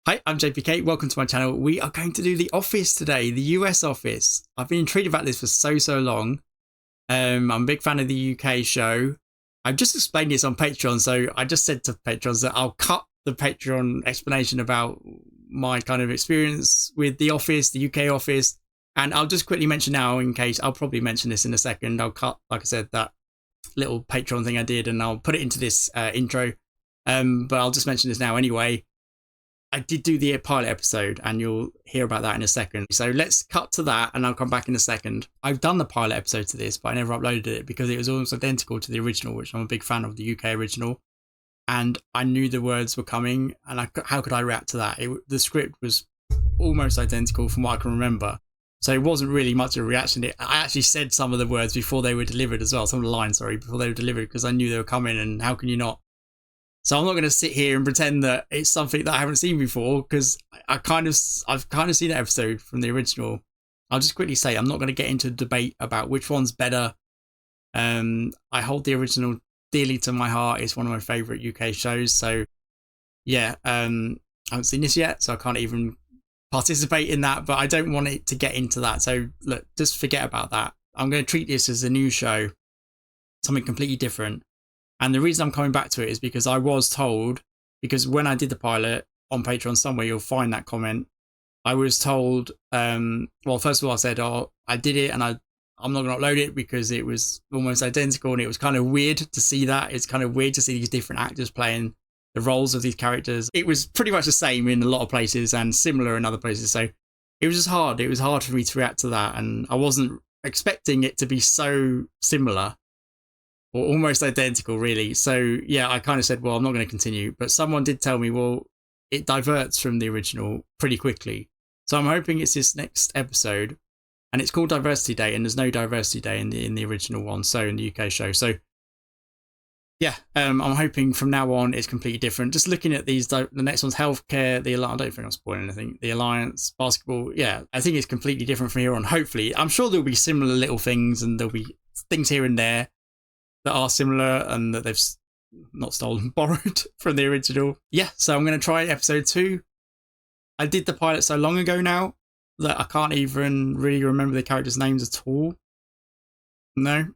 Hi, I'm JPK. Welcome to my channel. We are going to do The Office today, the US Office. I've been intrigued about this for so long. I'm a big fan of the UK show. I've just explained this on Patreon, so I just said to patrons that I'll cut the Patreon explanation about my kind of experience with The Office, the UK Office, and I'll just quickly mention now in case, I'll probably mention this in a second. I'll cut, like I said, that little Patreon thing I did and I'll put it into this intro, but I'll just mention this now anyway. I did do the pilot episode and you'll hear about that in a second. So let's cut to that and I'll come back in a second. I've done the pilot episode to this, but I never uploaded it because it was almost identical to the original, which I'm a big fan of the UK original. And I knew the words were coming and how could I react to that? The script was almost identical from what I can remember. So it wasn't really much of a reaction. I actually said some of the words before they were delivered as well. Some of the lines, sorry, before they were delivered because I knew they were coming and how can you not? So I'm not going to sit here and pretend that it's something that I haven't seen before because I've kind of seen that episode from the original. I'll just quickly say I'm not going to get into a debate about which one's better. I hold the original dearly to my heart. It's one of my favourite UK shows. So yeah, I haven't seen this yet, so I can't even participate in that. But I don't want it to get into that. So look, just forget about that. I'm going to treat this as a new show, something completely different. And the reason I'm coming back to it is because I was told, because when I did the pilot on Patreon, somewhere you'll find that comment, I was told, well, first of all, I said, oh, I did it and I'm not going to upload it because it was almost identical and it was kind of weird to see that. It's kind of weird to see these different actors playing the roles of these characters. It was pretty much the same in a lot of places and similar in other places. So it was just hard. It was hard for me to react to that. And I wasn't expecting it to be so similar. Or almost identical, really. So, yeah, I kind of said, well, I'm not going to continue. But someone did tell me, well, it diverts from the original pretty quickly. So I'm hoping it's this next episode. And it's called Diversity Day, and there's no Diversity Day in the original one, so in the UK show. So, yeah, I'm hoping from now on it's completely different. Just looking at these, the next one's healthcare, the Alliance, I don't think I'm spoiling anything. The Alliance, basketball, yeah, I think it's completely different from here on, hopefully. I'm sure there'll be similar little things, and there'll be things here and there that are similar and that they've not stolen, borrowed from the original. Yeah, so I'm going to try episode 2. I did the pilot so long ago now that I can't even really remember the characters' names at all. No.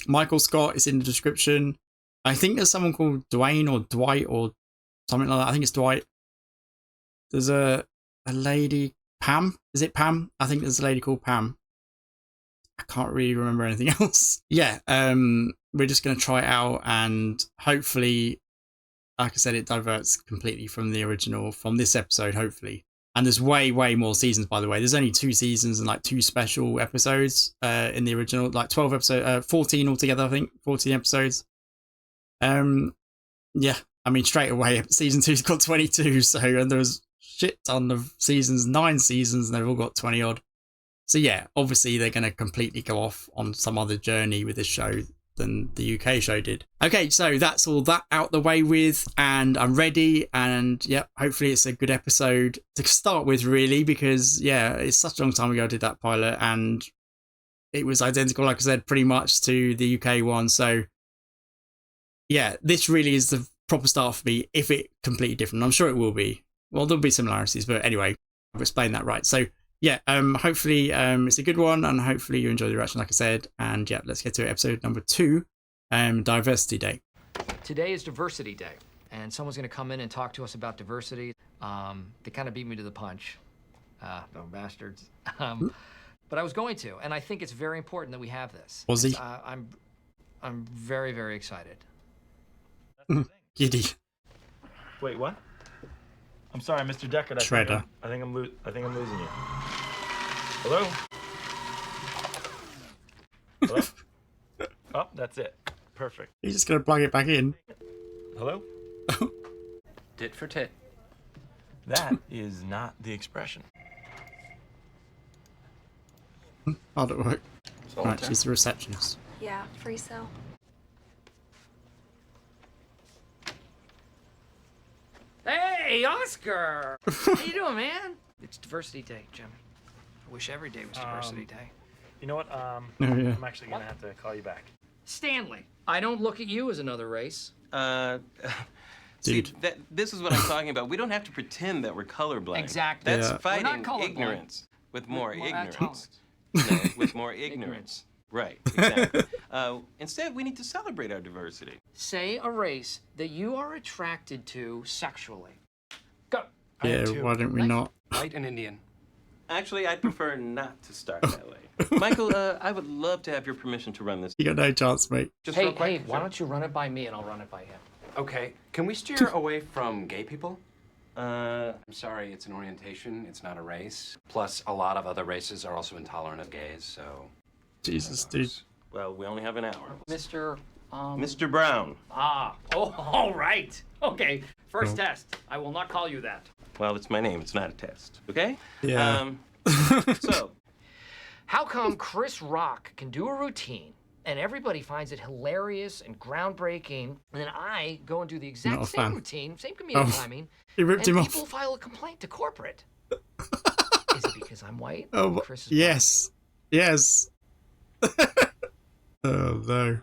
Michael Scott is in the description. I think there's someone called Dwayne or Dwight or something like that. I think it's Dwight. There's a lady, Pam. Is it Pam? I think there's a lady called Pam. I can't really remember anything else. Yeah, we're just going to try it out and hopefully, like I said, it diverts completely from the original, from this episode, hopefully. And there's way more seasons, by the way. There's only 2 seasons and like 2 special episodes in the original, like 12 episodes, 14 altogether, I think, 14 episodes. Yeah, I mean, straight away, season 2's got 22, so, and there's shit ton of seasons, 9 seasons, and they've all got 20 odd. So yeah, obviously they're going to completely go off on some other journey with this show than the UK show did. Okay, so that's all that out the way with, and I'm ready, and yeah, hopefully it's a good episode to start with, really, because yeah, it's such a long time ago I did that pilot, and it was identical, like I said, pretty much to the UK one, so yeah, this really is the proper start for me, if it completely different. I'm sure it will be. Well, there'll be similarities, but anyway, I've explained that right. So yeah, hopefully it's a good one, and hopefully you enjoy the reaction, like I said. And yeah, let's get to episode number 2, Diversity Day. Today is Diversity Day, and someone's going to come in and talk to us about diversity. They kind of beat me to the punch, dumb bastards. But I was going to, and I think it's very important that we have this. Was he? I'm very excited. Giddy. Wait, what? I'm sorry, Mr. Deckard. Shredder. I think I'm losing you. Hello? Hello? Oh, that's it. Perfect. He's just going to plug it back in. Hello? Tit for tit. That is not the expression. Hard at work. Solitaire. Right, she's the receptionist. Yeah, free cell. Hey, Oscar! How you doing, man? It's Diversity Day, Jimmy. I wish every day was Diversity Day. You know what? Oh, yeah. I'm actually gonna have to call you back. Stanley, I don't look at you as another race. Dude. See, this is what I'm talking about. We don't have to pretend that we're colorblind. Exactly. That's Yeah. We're fighting not colorblind. ignorance with more ignorance. tolerance. No, with more ignorance. Right, exactly. Instead, we need to celebrate our diversity. Say a race that you are attracted to sexually. Go. Yeah, why don't we not? White and Indian. Actually, I'd prefer not to start that way. Michael, I would love to have your permission to run this. You got no chance, mate. Just Hey, real quick. why don't you run it by me and I'll run it by him? Okay, can we steer away from gay people? Uh, I'm sorry, it's an orientation, it's not a race. Plus, a lot of other races are also intolerant of gays, so... Jesus, dude. well, we only have an hour. Mr. Mr. Brown. All right. Okay, first test. I will not call you that. Well, it's my name. It's not a test. Okay? Yeah. So, How come Chris Rock can do a routine and everybody finds it hilarious and groundbreaking, and then I go and do the Not exact a same fan. routine, same comedic Oh. timing, He ripped and him people off. file a complaint to corporate? Is it because I'm white? Oh, and Chris is yes. Yes. Oh, no.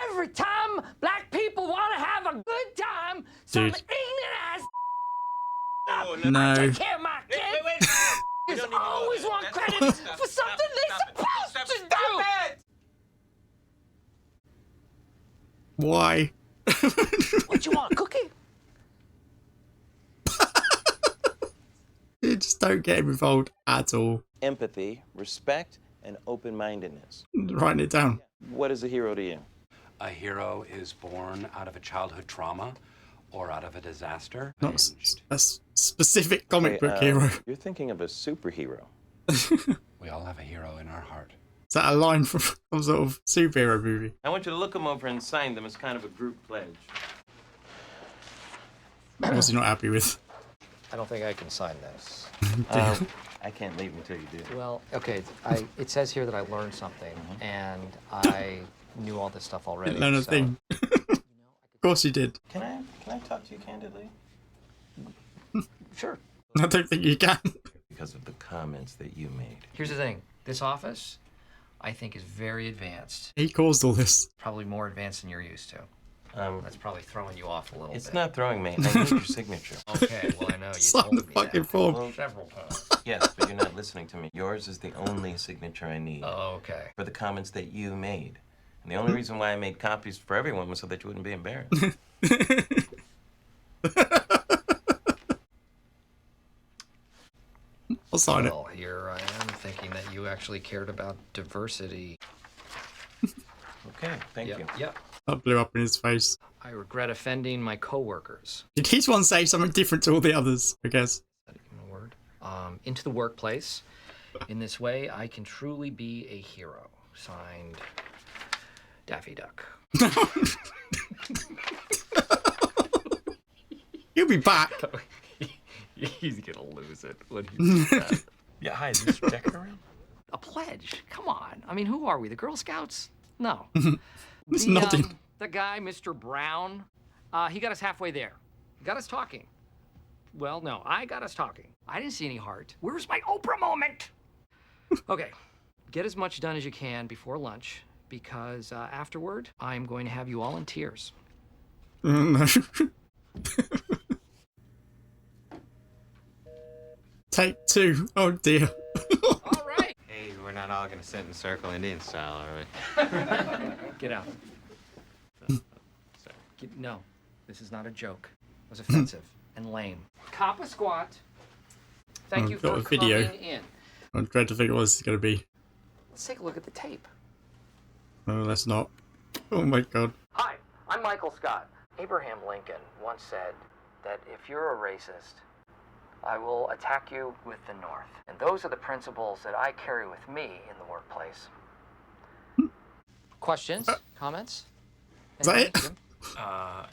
Every time black people want to have a good time, some Dude. ignorant ass No. take care of my kids is always want credit for something they're supposed to do. Why? What you want, a cookie? You just don't get him involved at all. empathy, respect, and open-mindedness. Writing it down. What is a hero to you? A hero is born out of a childhood trauma or out of a disaster. Not a specific comic Okay, book hero. You're thinking of a superhero. We all have a hero in our heart. Is that a line from some sort of superhero movie? I want you to look them over and sign them as kind of a group pledge. What's he not happy with? I don't think I can sign this. I can't leave until you do. Well, okay, it says here that I learned something, and I knew all this stuff already. Didn't learn a so- thing. Of course you did. Can I talk to you candidly? Sure. I don't think you can. Because of the comments that you made. Here's the thing. This office, I think, is very advanced. He caused all this. Probably more advanced than you're used to. That's probably throwing you off a little It's bit. not throwing me. I need your signature. Okay, well, I know you Sign told the me fucking that form. several times. Yes, but you're not listening to me. Yours is the only signature I need Oh, okay. for the comments that you made. And the only reason why I made copies for everyone was so that you wouldn't be embarrassed. I'll sign it. Well, here I am thinking that you actually cared about diversity. Okay, thank you. Yep. That blew up in his face. I regret offending my coworkers. Did each one say something different to all the others, I guess? Is that even a word? Into the workplace. In this way, I can truly be a hero. Signed, Daffy Duck. He'll be back. He's gonna lose it when he sees that. Yeah, hi, is Mr. Decker around? A pledge? Come on. I mean, who are we? The Girl Scouts? No. It's nothing. The guy, Mr. Brown, he got us halfway there. He got us talking. Well, no, I got us talking. I didn't see any heart. Where's my Oprah moment? Okay, get as much done as you can before lunch, because afterward, I'm going to have you all in tears. No. Take two. Oh dear. All right. Hey, we're not all gonna sit in a circle Indian style, are we? Get out. No, this is not a joke. It was offensive and lame. Cop a squat. Thank you I've got for a video. coming in. I'm trying to think what this is going to be. Let's take a look at the tape. Oh, that's not. Oh my god. Hi, I'm Michael Scott. Abraham Lincoln once said that if you're a racist, I will attack you with the North. And those are the principles that I carry with me in the workplace. Questions? Comments? Is that it? Anything,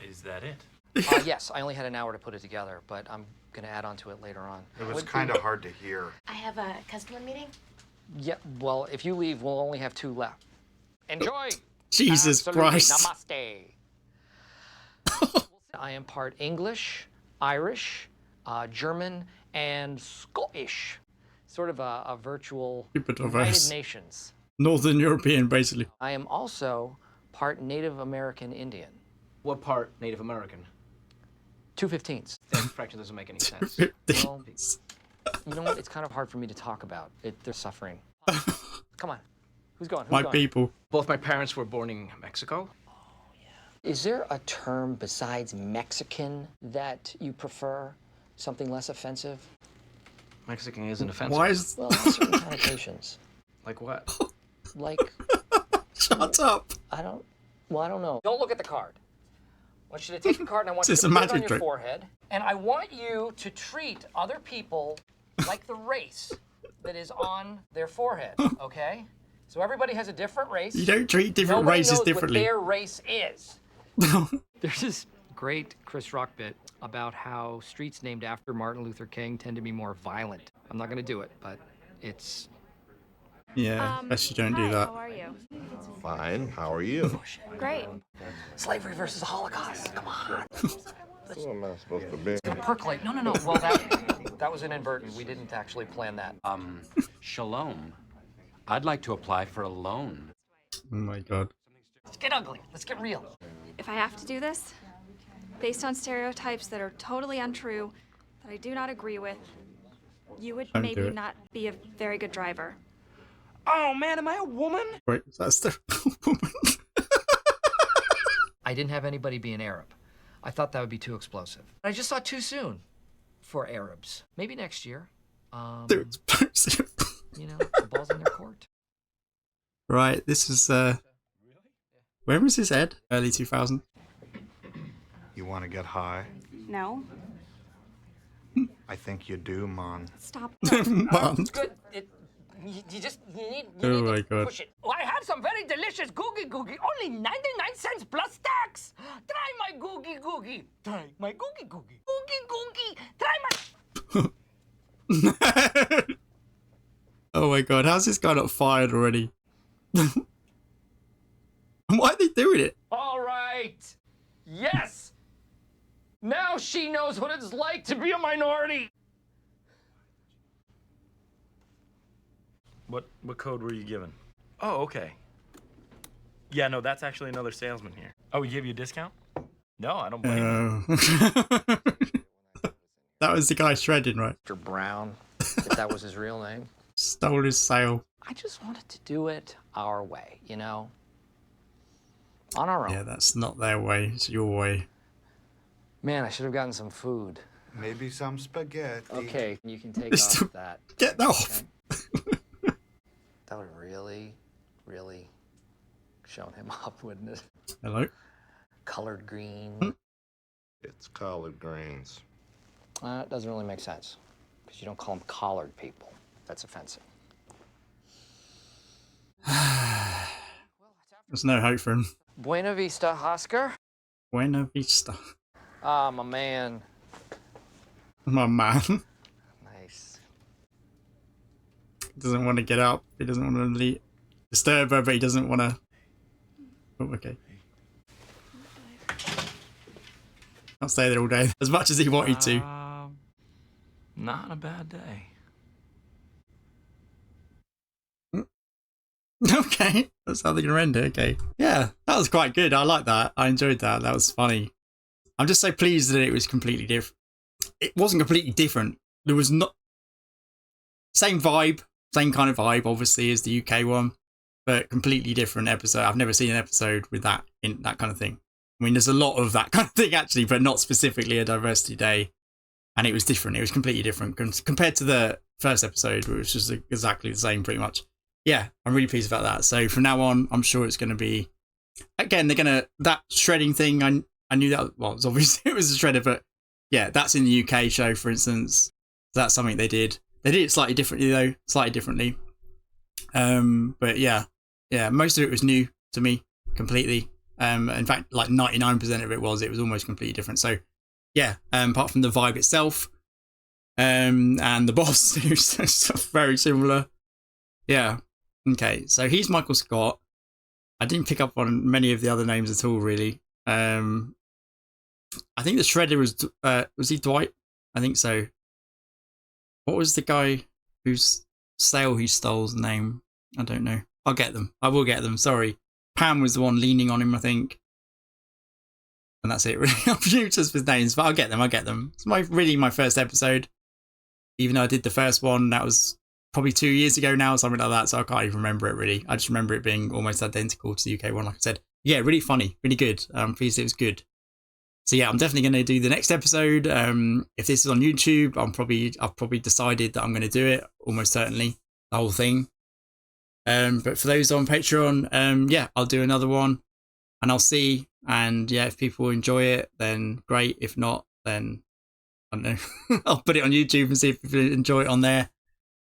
Is that it? Jim? Yes, I only had an hour to put it together, but I'm going to add on to it later on. It was Would be- kind of hard to hear. I have a customer meeting. Yeah, well, if you leave, we'll only have 2 left. Enjoy! Jesus Absolutely. Christ. Namaste. I am part English, Irish, German, and Scottish. Sort of a virtual Super United diverse. Nations. Northern European, basically. I am also part Native American Indian. What part Native American? 2/15. That fraction doesn't make any sense. Well, you know what? It's kind of hard for me to talk about. They're suffering. Come on. Who's going? Who's My going? people. Both my parents were born in Mexico. Is there a term besides Mexican that you prefer? Something less offensive? Mexican isn't offensive. Why is... Well, certain connotations. Like what? Like, Shut up. I don't know. Don't look at the card. I want you to take the card and I want you It's to a put it magic on your trick. forehead. And I want you to treat other people like the race that is on their forehead, okay? So everybody has a different race. You don't treat different Nobody races knows differently. what their race is. There's this great Chris Rock bit about how streets named after Martin Luther King tend to be more violent. I'm not going to do it, but it's... Yeah, best you don't do Hi, that. how are you? Fine. How are you? Great. Slavery versus Holocaust. Come on. Who am I supposed to be? Percolate. No. Well, that was an inadvertent. We didn't actually plan that. Shalom. I'd like to apply for a loan. Oh my god. Let's get ugly. Let's get real. If I have to do this, based on stereotypes that are totally untrue, that I do not agree with, you would Don't do maybe it. not be a very good driver. Oh, man, am I a woman? Wait, that's the woman. I didn't have anybody be an Arab. I thought that would be too explosive. I just thought too soon for Arabs. Maybe next year. They're explosive. You know, the ball's in their court. Right, this is when was this, Ed? Early 2000. You want to get high? No? I think you do, man. Stop. Mom. Good. You need Oh my to god. push it. Oh, I have some very delicious googie googie. Only 99 cents plus tax. Try my googie googie. Try my googie googie. Googie googie. Try my... Oh my god, how's this guy not fired already? Why are they doing it? All right. Yes. Now she knows what it's like to be a minority. What code were you given? Oh, okay. Yeah, no, that's actually another salesman here. Oh, he gave you a discount? No, I don't blame you. Oh. That was the guy shredding, right? Mr. Brown, if that was his real name. Stole his sale. I just wanted to do it our way, you know? On our own. Yeah, that's not their way, it's your way. Man, I should have gotten some food. Maybe some spaghetti. Okay, you can take Just off that. Get that off! That would really, really shown him up, wouldn't it? Hello? Colored green. It's collard greens. It doesn't really make sense, because you don't call them collared people. That's offensive. There's no hope for him. Buena Vista, Oscar. Buena Vista. Ah, my man. My man. Nice. He doesn't want to get up. He doesn't want to disturb her, but he doesn't want to... Oh, okay. I'll stay there all day, as much as he wanted to. Not a bad day. Okay, that's how they're gonna end it. Okay, yeah, that was quite good. I like that. I enjoyed that. That was funny. I'm just so pleased that it was completely different. It wasn't completely different. There was not same vibe, same kind of vibe, obviously, as the UK one, but completely different episode. I've never seen an episode with that in that kind of thing. I mean, there's a lot of that kind of thing actually, but not specifically a diversity day. And it was different. It was completely different compared to the first episode, which was exactly the same, pretty much. Yeah, I'm really pleased about that. So from now on, I'm sure it's going to be, again, they're going to, that shredding thing, I knew that, well, it's obviously it was a shredder, but yeah, that's in the UK show, for instance. That's something they did. They did it slightly differently, though, slightly differently. But yeah, most of it was new to me, completely. In fact, like 99% of it was almost completely different. So yeah, apart from the vibe itself, and the boss, who's very similar. Yeah. Okay, so he's Michael Scott. I didn't pick up on many of the other names at all, really. I think the shredder was he Dwight? I think so. What was the guy whose Sale who stole's name? I don't know. I'll get them. I will get them. Sorry. Pam was the one leaning on him, I think. And that's it, really. I'm useless with names, but I'll get them. It's my first episode. Even though I did the first one, that was probably 2 years ago now, something like that, so I can't even remember it really. I just remember it being almost identical to the UK one, like I said. Yeah, really funny, really good. I'm pleased it was good. So yeah, I'm definitely going to do the next episode. If this is on YouTube, I've probably decided that I'm going to do it, almost certainly, the whole thing. But for those on Patreon, yeah, I'll do another one, and I'll see. And yeah, if people enjoy it, then great. If not, then I don't know. I'll put it on YouTube and see if people enjoy it on there.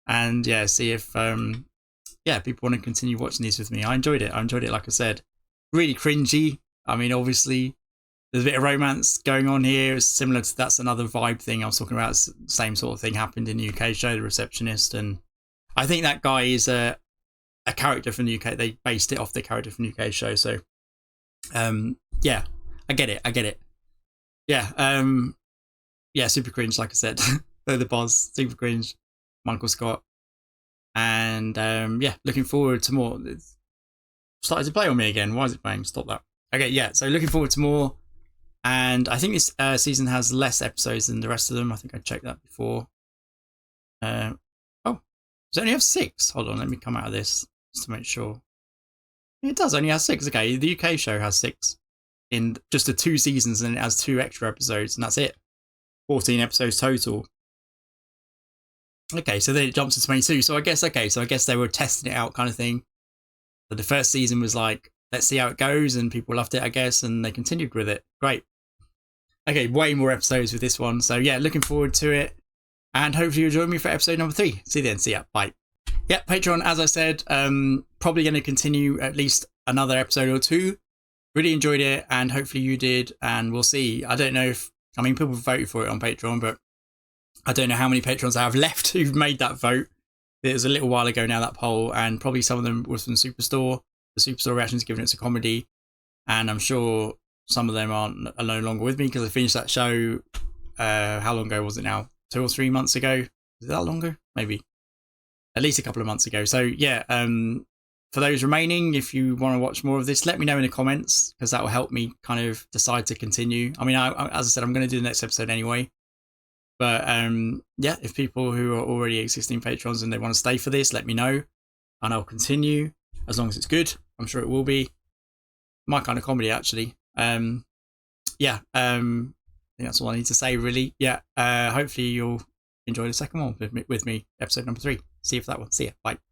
And yeah, see if people want to continue watching these with me. I enjoyed it, like I said. Really cringy. I mean, obviously, there's a bit of romance going on here. It's similar to That's Another Vibe thing I was talking about. Same sort of thing happened in the UK show, The Receptionist. And I think that guy is a character from the UK. They based it off the character from the UK show. So, yeah, I get it. Yeah, yeah, super cringe, like I said. They're the boss, super cringe. Michael Scott. And yeah, looking forward to more. It's started to play on me again. Why is it playing? Stop that. Okay, yeah, so looking forward to more. And I think this season has less episodes than the rest of them. I think I checked that before. Oh, does it only have 6? Hold on, let me come out of this just to make sure. It does only have 6. Okay, the UK show has 6 in just the 2 seasons, and it has 2 extra episodes, and that's it. 14 episodes total. Okay, so then it jumps to 22. So I guess they were testing it out, kind of thing. So the first season was like, let's see how it goes, and people loved it, I guess, and they continued with it. Great. Okay, way more episodes with this one. So yeah, looking forward to it. And hopefully you'll join me for episode number 3. See you then. See ya. Bye. Yeah, Patreon, as I said, probably going to continue at least another episode or 2. Really enjoyed it, and hopefully you did, and we'll see. I don't know if, I mean, people voted for it on Patreon, but I don't know how many patrons I have left who've made that vote. It was a little while ago now, that poll, and probably some of them was from Superstore. The Superstore reactions given it's a comedy, and I'm sure some of them are no longer with me because I finished that show. How long ago was it now? 2 or 3 months ago? Is it that longer? Maybe at least a couple of months ago. So yeah, for those remaining, if you want to watch more of this, let me know in the comments, because that will help me kind of decide to continue. I mean, as I said, I'm going to do the next episode anyway. But yeah, if people who are already existing patrons and they want to stay for this, let me know, and I'll continue as long as it's good. I'm sure it will be. My kind of comedy, actually. Yeah, I think that's all I need to say, really. Yeah, hopefully you'll enjoy the second one with me, episode number 3. See you for that one. See ya. Bye.